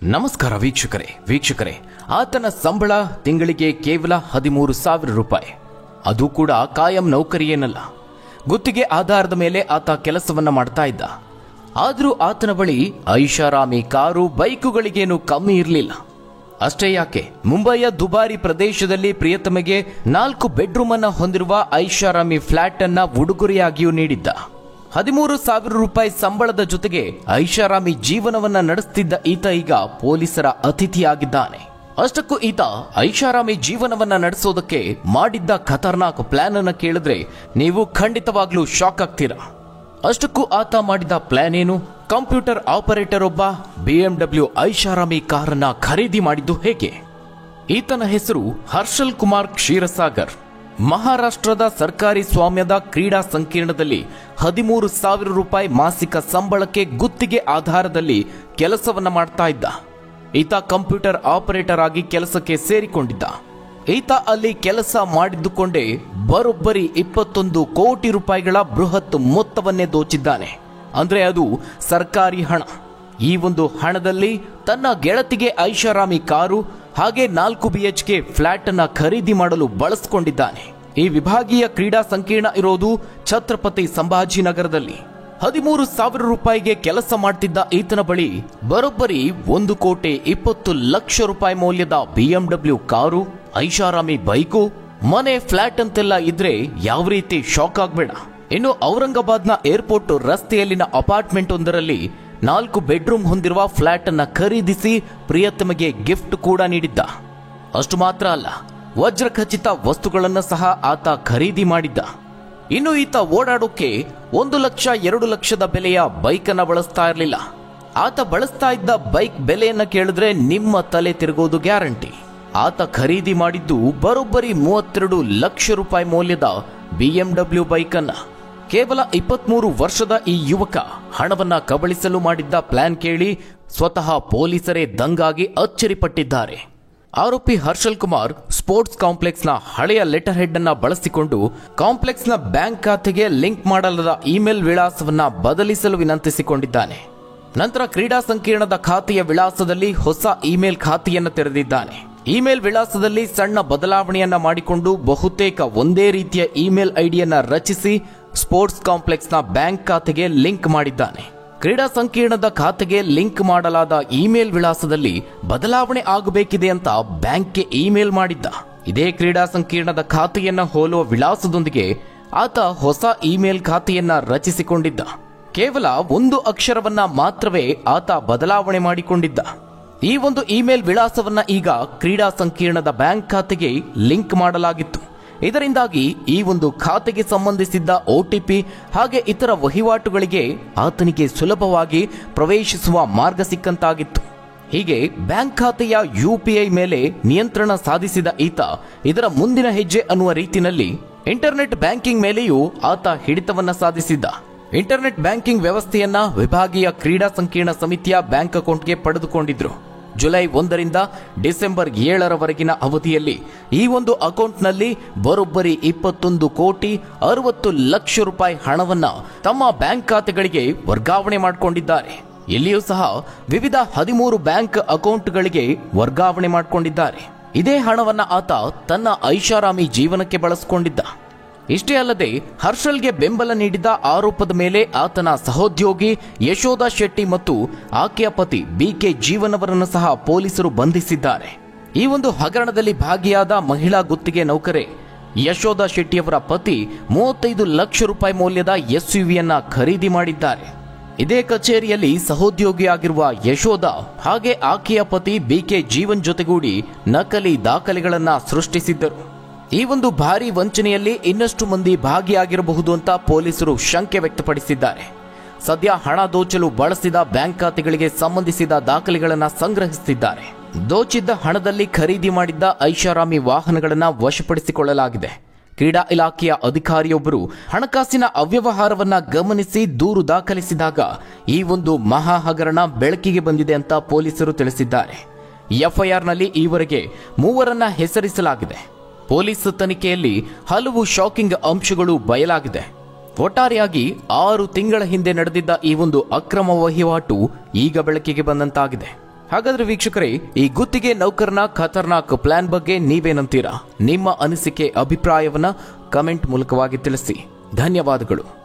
ನಮಸ್ಕಾರ ವೀಕ್ಷಕರೇ ಆತನ ಸಂಬಳ ತಿಂಗಳಿಗೆ ಕೇವಲ 13,000 ರೂಪಾಯಿ. ಅದು ಕೂಡ ಕಾಯಂ ನೌಕರಿಯೇನಲ್ಲ, ಗುತ್ತಿಗೆ ಆಧಾರದ ಮೇಲೆ ಆತ ಕೆಲಸವನ್ನ ಮಾಡ್ತಾ ಇದ್ದ. ಆದರೂ ಆತನ ಬಳಿ ಐಷಾರಾಮಿ ಕಾರು ಬೈಕುಗಳಿಗೇನು ಕಮ್ಮಿ ಇರಲಿಲ್ಲ. ಅಷ್ಟೇ ಯಾಕೆ, ಮುಂಬಯಿಯ ದುಬಾರಿ ಪ್ರದೇಶದಲ್ಲಿ ಪ್ರಿಯತಮೆಗೆ 4 ಬೆಡ್ರೂಮ್ ಅನ್ನ ಹೊಂದಿರುವ ಐಷಾರಾಮಿ ಫ್ಲಾಟ್ ಅನ್ನ ಉಡುಗೊರೆಯಾಗಿಯೂ ನೀಡಿದ್ದ. 13,000 ರೂಪಾಯಿ ಸಂಬಳದ ಜೊತೆಗೆ ಐಷಾರಾಮಿ ಜೀವನವನ್ನ ನಡೆಸುತ್ತಿದ್ದ ಈತ ಈಗ ಪೊಲೀಸರ ಅತಿಥಿಯಾಗಿದ್ದಾನೆ. ಅಷ್ಟಕ್ಕೂ ಈತ ಐಷಾರಾಮಿ ಜೀವನವನ್ನ ನಡೆಸೋದಕ್ಕೆ ಮಾಡಿದ್ದ ಖತರ್ನಾಕ್ ಪ್ಲಾನ್ ಅನ್ನ ಕೇಳಿದ್ರೆ ನೀವು ಖಂಡಿತವಾಗ್ಲೂ ಶಾಕ್ ಆಗ್ತೀರಾ. ಅಷ್ಟಕ್ಕೂ ಆತ ಮಾಡಿದ ಪ್ಲಾನ್ ಏನು? ಕಂಪ್ಯೂಟರ್ ಆಪರೇಟರ್ ಒಬ್ಬ BMW ಐಷಾರಾಮಿ ಕಾರನ್ನ ಖರೀದಿ ಮಾಡಿದ್ದು ಹೇಗೆ? ಈತನ ಹೆಸರು ಹರ್ಷಲ್ ಕುಮಾರ್ ಕ್ಷೀರಸಾಗರ್. ಮಹಾರಾಷ್ಟ್ರದ ಸರ್ಕಾರಿ ಸ್ವಾಮ್ಯದ ಕ್ರೀಡಾ ಸಂಕೀರ್ಣದಲ್ಲಿ 13,000 ರೂಪಾಯಿ ಮಾಸಿಕ ಸಂಬಳಕ್ಕೆ ಗುತ್ತಿಗೆ ಆಧಾರದಲ್ಲಿ ಕೆಲಸವನ್ನ ಮಾಡ್ತಾ ಇದ್ದ. ಈತ ಕಂಪ್ಯೂಟರ್ ಆಪರೇಟರ್ ಆಗಿ ಕೆಲಸಕ್ಕೆ ಸೇರಿಕೊಂಡಿದ್ದ. ಈತ ಅಲ್ಲಿ ಕೆಲಸ ಮಾಡಿದ್ದುಕೊಂಡೇ ಬರೋಬ್ಬರಿ 21 ಕೋಟಿ ರೂಪಾಯಿಗಳ ಬೃಹತ್ ಮೊತ್ತವನ್ನೇ ದೋಚಿದ್ದಾನೆ. ಅಂದ್ರೆ ಅದು ಸರ್ಕಾರಿ ಹಣ. ಈ ಒಂದು ಹಣದಲ್ಲಿ ತನ್ನ ಗೆಳತಿಗೆ ಐಷಾರಾಮಿ ಕಾರು ಹಾಗೆ 4 BHK ಫ್ಲಾಟ್ ಅನ್ನ ಖರೀದಿ ಮಾಡಲು ಬಳಸಿಕೊಂಡಿದ್ದಾನೆ. ಈ ವಿಭಾಗೀಯ ಕ್ರೀಡಾ ಸಂಕೀರ್ಣ ಇರೋದು ಛತ್ರಪತಿ ಸಂಭಾಜಿನಗರದಲ್ಲಿ. 13,000 ರೂಪಾಯಿಗೆ ಕೆಲಸ ಮಾಡ್ತಿದ್ದ ಈತನ ಬಳಿ ಬರೋಬ್ಬರಿ 1,20,00,000 ರೂಪಾಯಿ ಮೌಲ್ಯದ BMW ಕಾರು, ಐಷಾರಾಮಿ ಬೈಕು, ಮನೆ, ಫ್ಲಾಟ್ ಅಂತೆಲ್ಲ ಇದ್ರೆ ಯಾವ ರೀತಿ ಶಾಕ್ ಆಗ್ಬೇಡ. ಇನ್ನು ಔರಂಗಾಬಾದ್ನ ಏರ್ಪೋರ್ಟ್ ರಸ್ತೆಯಲ್ಲಿನ ಅಪಾರ್ಟ್ಮೆಂಟ್ ಒಂದರಲ್ಲಿ 4 ಬೆಡ್ರೂಮ್ ಹೊಂದಿರುವ ಫ್ಲಾಟ್ ಅನ್ನ ಖರೀದಿಸಿ ಪ್ರಿಯತಮೆಗೆ ಗಿಫ್ಟ್ ಕೂಡ ನೀಡಿದ್ದ. ಅಷ್ಟು ಮಾತ್ರ ಅಲ್ಲ, ವಜ್ರಖಚಿತ ವಸ್ತುಗಳನ್ನು ಸಹ ಆತ ಖರೀದಿ ಮಾಡಿದ್ದ. ಇನ್ನು ಈತ ಓಡಾಡೋಕೆ 1 ಲಕ್ಷ 2 ಲಕ್ಷದ ಬೆಲೆಯ ಬೈಕ್ ಅನ್ನ ಬಳಸ್ತಾ ಇರಲಿಲ್ಲ. ಆತ ಬಳಸ್ತಾ ಇದ್ದ ಬೈಕ್ ಬೆಲೆಯನ್ನ ಕೇಳಿದ್ರೆ ನಿಮ್ಮ ತಲೆ ತಿರುಗೋದು ಗ್ಯಾರಂಟಿ. ಆತ ಖರೀದಿ ಮಾಡಿದ್ದು ಬರೋಬ್ಬರಿ 32 ಲಕ್ಷ ರೂಪಾಯಿ ಮೌಲ್ಯದ BMW ಬೈಕ್ ಅನ್ನ. ಕೇವಲ 23 ವರ್ಷದ ಈ ಯುವಕ ಹಣವನ್ನ ಕಬಳಿಸಲು ಮಾಡಿದ್ದ ಪ್ಲಾನ್ ಕೇಳಿ ಸ್ವತಃ ಪೊಲೀಸರೇ ದಂಗಾಗಿ ಅಚ್ಚರಿಪಟ್ಟಿದ್ದಾರೆ. ಆರೋಪಿ ಹರ್ಷಲ್ ಕುಮಾರ್ ಸ್ಪೋರ್ಟ್ಸ್ ಕಾಂಪ್ಲೆಕ್ಸ್ನ ಹಳೆಯ ಲೆಟರ್ ಹೆಡ್ ಅನ್ನ ಬಳಸಿಕೊಂಡು ಕಾಂಪ್ಲೆಕ್ಸ್ನ ಬ್ಯಾಂಕ್ ಖಾತೆಗೆ ಲಿಂಕ್ ಮಾಡಲಾದ ಇಮೇಲ್ ವಿಳಾಸವನ್ನ ಬದಲಿಸಲು ವಿನಂತಿಸಿಕೊಂಡಿದ್ದಾನೆ. ನಂತರ ಕ್ರೀಡಾ ಸಂಕೀರ್ಣದ ಖಾತೆಯ ವಿಳಾಸದಲ್ಲಿ ಹೊಸ ಇಮೇಲ್ ಖಾತೆಯನ್ನು ತೆರೆದಿದ್ದಾನೆ. ಇಮೇಲ್ ವಿಳಾಸದಲ್ಲಿ ಸಣ್ಣ ಬದಲಾವಣೆಯನ್ನ ಮಾಡಿಕೊಂಡು ಬಹುತೇಕ ಒಂದೇ ರೀತಿಯ ಇಮೇಲ್ ಐಡಿಯನ್ನ ರಚಿಸಿ ಸ್ಪೋರ್ಟ್ಸ್ ಕಾಂಪ್ಲೆಕ್ಸ್ನ ಬ್ಯಾಂಕ್ ಖಾತೆಗೆ ಲಿಂಕ್ ಮಾಡಿದ್ದಾನೆ. ಕ್ರೀಡಾ ಸಂಕೀರ್ಣದ ಖಾತೆಗೆ ಲಿಂಕ್ ಮಾಡಲಾದ ಇಮೇಲ್ ವಿಳಾಸದಲ್ಲಿ ಬದಲಾವಣೆ ಆಗಬೇಕಿದೆ ಅಂತ ಬ್ಯಾಂಕ್ಗೆ ಇಮೇಲ್ ಮಾಡಿದ್ದ. ಇದೇ ಕ್ರೀಡಾ ಸಂಕೀರ್ಣದ ಖಾತೆಯನ್ನ ಹೋಲುವ ವಿಳಾಸದೊಂದಿಗೆ ಆತ ಹೊಸ ಇಮೇಲ್ ಖಾತೆಯನ್ನ ರಚಿಸಿಕೊಂಡಿದ್ದ. ಕೇವಲ 1 ಅಕ್ಷರವನ್ನ ಮಾತ್ರವೇ ಆತ ಬದಲಾವಣೆ ಮಾಡಿಕೊಂಡಿದ್ದ. ಈ ಒಂದು ಇಮೇಲ್ ವಿಳಾಸವನ್ನ ಈಗ ಕ್ರೀಡಾ ಸಂಕೀರ್ಣದ ಬ್ಯಾಂಕ್ ಖಾತೆಗೆ ಲಿಂಕ್ ಮಾಡಲಾಗಿತ್ತು. ಇದರಿಂದಾಗಿ ಈ ಒಂದು ಖಾತೆಗೆ ಸಂಬಂಧಿಸಿದ್ದ OTP ಹಾಗೆ ಇತರ ವಹಿವಾಟುಗಳಿಗೆ ಆತನಿಗೆ ಸುಲಭವಾಗಿ ಪ್ರವೇಶಿಸುವ ಮಾರ್ಗ ಸಿಕ್ಕಂತಾಗಿತ್ತು. ಹೀಗೆ ಬ್ಯಾಂಕ್ ಖಾತೆಯ UPI ಮೇಲೆ ನಿಯಂತ್ರಣ ಸಾಧಿಸಿದ ಈತ ಇದರ ಮುಂದಿನ ಹೆಜ್ಜೆ ಅನ್ನುವ ರೀತಿಯಲ್ಲಿ ಇಂಟರ್ನೆಟ್ ಬ್ಯಾಂಕಿಂಗ್ ಮೇಲೆಯೂ ಆತ ಹಿಡಿತವನ್ನ ಸಾಧಿಸಿದ್ದ. ಇಂಟರ್ನೆಟ್ ಬ್ಯಾಂಕಿಂಗ್ ವ್ಯವಸ್ಥೆಯನ್ನ ವಿಭಾಗೀಯ ಕ್ರೀಡಾ ಸಂಕೀರ್ಣ ಸಮಿತಿಯ ಬ್ಯಾಂಕ್ ಅಕೌಂಟ್ಗೆ ಪಡೆದುಕೊಂಡಿದ್ರು. ಜುಲೈ 1ರಿಂದ ಡಿಸೆಂಬರ್ 7ರವರೆಗಿನ ಅವಧಿಯಲ್ಲಿ ಈ ಒಂದು ಅಕೌಂಟ್ನಲ್ಲಿ ಬರೋಬ್ಬರಿ 21 ಕೋಟಿ 60 ಲಕ್ಷ ರೂಪಾಯಿ ಹಣವನ್ನ ತಮ್ಮ ಬ್ಯಾಂಕ್ ಖಾತೆಗಳಿಗೆ ವರ್ಗಾವಣೆ ಮಾಡಿಕೊಂಡಿದ್ದಾರೆ. ಇಲ್ಲಿಯೂ ಸಹ ವಿವಿಧ 13 ಬ್ಯಾಂಕ್ ಅಕೌಂಟ್ಗಳಿಗೆ ವರ್ಗಾವಣೆ ಮಾಡಿಕೊಂಡಿದ್ದಾರೆ. ಇದೇ ಹಣವನ್ನ ಆತ ತನ್ನ ಐಷಾರಾಮಿ ಜೀವನಕ್ಕೆ ಬಳಸಿಕೊಂಡಿದ್ದ. ಇಷ್ಟೇ ಅಲ್ಲದೆ ಹರ್ಷಲ್ಗೆ ಬೆಂಬಲ ನೀಡಿದ ಆರೋಪದ ಮೇಲೆ ಆತನ ಸಹೋದ್ಯೋಗಿ ಯಶೋಧ ಶೆಟ್ಟಿ ಮತ್ತು ಆಕೆಯ ಪತಿ BK ಜೀವನ್ ಅವರನ್ನು ಸಹ ಪೊಲೀಸರು ಬಂಧಿಸಿದ್ದಾರೆ. ಈ ಒಂದು ಹಗರಣದಲ್ಲಿ ಭಾಗಿಯಾದ ಮಹಿಳಾ ಗುತ್ತಿಗೆ ನೌಕರೆ ಯಶೋಧ ಶೆಟ್ಟಿಯವರ ಪತಿ 35 ಲಕ್ಷ ರೂಪಾಯಿ ಮೌಲ್ಯದ SUVಯನ್ನ ಖರೀದಿ ಮಾಡಿದ್ದಾರೆ. ಇದೇ ಕಚೇರಿಯಲ್ಲಿ ಸಹೋದ್ಯೋಗಿಯಾಗಿರುವ ಯಶೋಧ ಹಾಗೆ ಆಕೆಯ ಪತಿ BK ಜೀವನ್ ಜೊತೆಗೂಡಿ ನಕಲಿ ದಾಖಲೆಗಳನ್ನ ಸೃಷ್ಟಿಸಿದ್ದರು. ಈ ಒಂದು ಭಾರಿ ವಂಚನೆಯಲ್ಲಿ ಇನ್ನಷ್ಟು ಮಂದಿ ಭಾಗಿಯಾಗಿರಬಹುದು ಅಂತ ಪೊಲೀಸರು ಶಂಕೆ ವ್ಯಕ್ತಪಡಿಸಿದ್ದಾರೆ. ಸದ್ಯ ಹಣ ದೋಚಲು ಬಳಸಿದ ಬ್ಯಾಂಕ್ ಖಾತೆಗಳಿಗೆ ಸಂಬಂಧಿಸಿದ ದಾಖಲೆಗಳನ್ನು ಸಂಗ್ರಹಿಸುತ್ತಿದ್ದಾರೆ. ದೋಚಿದ್ದ ಹಣದಲ್ಲಿ ಖರೀದಿ ಮಾಡಿದ್ದ ಐಷಾರಾಮಿ ವಾಹನಗಳನ್ನು ವಶಪಡಿಸಿಕೊಳ್ಳಲಾಗಿದೆ. ಕ್ರೀಡಾ ಇಲಾಖೆಯ ಅಧಿಕಾರಿಯೊಬ್ಬರು ಹಣಕಾಸಿನ ಅವ್ಯವಹಾರವನ್ನ ಗಮನಿಸಿ ದೂರು ದಾಖಲಿಸಿದಾಗ ಈ ಒಂದು ಮಹಾ ಹಗರಣ ಬೆಳಕಿಗೆ ಬಂದಿದೆ ಅಂತ ಪೊಲೀಸರು ತಿಳಿಸಿದ್ದಾರೆ. FIRನಲ್ಲಿ ಈವರೆಗೆ 3ರನ್ನ ಹೆಸರಿಸಲಾಗಿದೆ. ಪೊಲೀಸ್ ತನಿಖೆಯಲ್ಲಿ ಹಲವು ಶಾಕಿಂಗ್ ಅಂಶಗಳು ಬಯಲಾಗಿದೆ. ಒಟ್ಟಾರೆಯಾಗಿ 6 ತಿಂಗಳ ಹಿಂದೆ ನಡೆದಿದ್ದ ಈ ಒಂದು ಅಕ್ರಮ ವಹಿವಾಟು ಈಗ ಬೆಳಕಿಗೆ ಬಂದಂತಾಗಿದೆ. ಹಾಗಾದ್ರೆ ವೀಕ್ಷಕರೇ, ಈ ಗುತ್ತಿಗೆ ನೌಕರನ ಖತರ್ನಾಕ್ ಪ್ಲಾನ್ ಬಗ್ಗೆ ನೀವೇನಂತೀರಾ? ನಿಮ್ಮ ಅನಿಸಿಕೆ ಅಭಿಪ್ರಾಯವನ್ನ ಕಮೆಂಟ್ ಮೂಲಕವಾಗಿ ತಿಳಿಸಿ. ಧನ್ಯವಾದಗಳು.